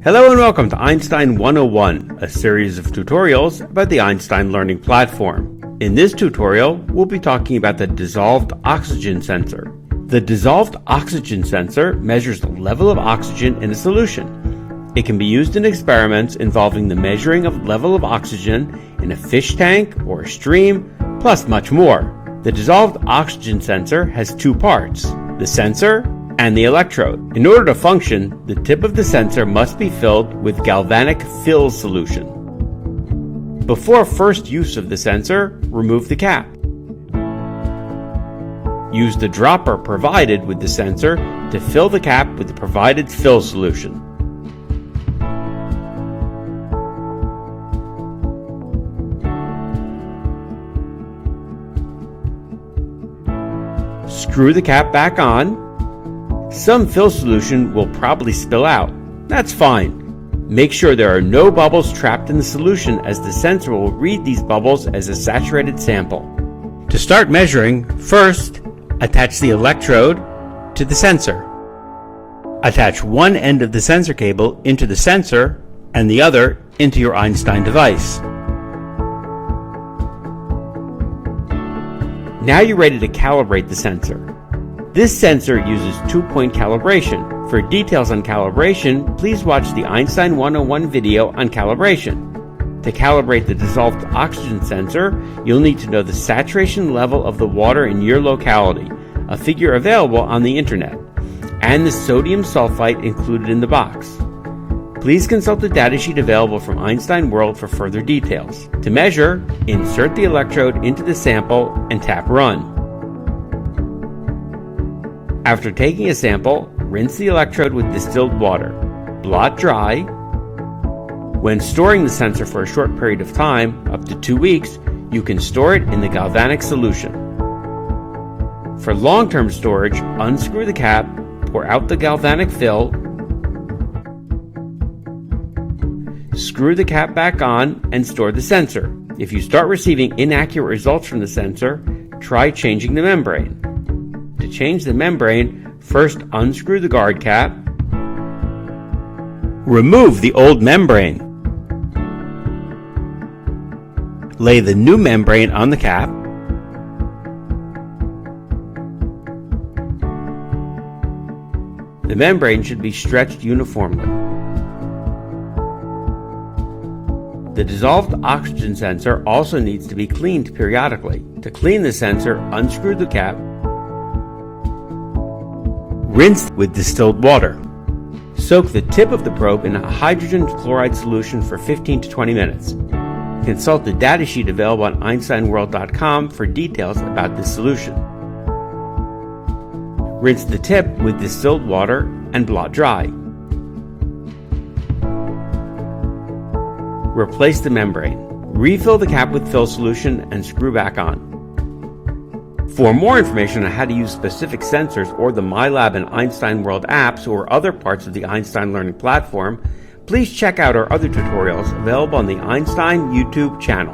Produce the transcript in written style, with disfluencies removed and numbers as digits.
Hello and welcome to Einstein 101, a series of tutorials about the Einstein Learning Platform. In this tutorial, we'll be talking about the dissolved oxygen sensor. The dissolved oxygen sensor measures the level of oxygen in a solution. It can be used in experiments involving the measuring of level of oxygen in a fish tank or a stream, plus much more. The dissolved oxygen sensor has two parts, the sensor and the electrode. In order to function, the tip of the sensor must be filled with galvanic fill solution. Before first use of the sensor, remove the cap. Use the dropper provided with the sensor to fill the cap with the provided fill solution. Screw the cap back on. Some fill solution will probably spill out. That's fine. Make sure there are no bubbles trapped in the solution, as the sensor will read these bubbles as a saturated sample. To start measuring, first, attach the electrode to the sensor. Attach one end of the sensor cable into the sensor and the other into your Einstein device. Now you're ready to calibrate the sensor. This sensor uses two-point calibration. For details on calibration, please watch the Einstein 101 video on calibration. To calibrate the dissolved oxygen sensor, you'll need to know the saturation level of the water in your locality, a figure available on the internet, and the sodium sulfite included in the box. Please consult the datasheet available from Einstein World for further details. To measure, insert the electrode into the sample and tap Run. After taking a sample, rinse the electrode with distilled water. Blot dry. When storing the sensor for a short period of time, up to 2 weeks, you can store it in the galvanic solution. For long-term storage, unscrew the cap, pour out the galvanic fill, screw the cap back on, and store the sensor. If you start receiving inaccurate results from the sensor, try changing the membrane. To change the membrane, first unscrew the guard cap, remove the old membrane, lay the new membrane on the cap, the membrane should be stretched uniformly. The dissolved oxygen sensor also needs to be cleaned periodically. To clean the sensor, unscrew the cap, rinse with distilled water. Soak the tip of the probe in a hydrogen chloride solution for 15 to 20 minutes. Consult the datasheet available on einsteinworld.com for details about this solution. Rinse the tip with distilled water and blot dry. Replace the membrane. Refill the cap with fill solution and screw back on. For more information on how to use specific sensors or the MyLab and Einstein World apps or other parts of the Einstein Learning Platform, please check out our other tutorials available on the Einstein YouTube channel.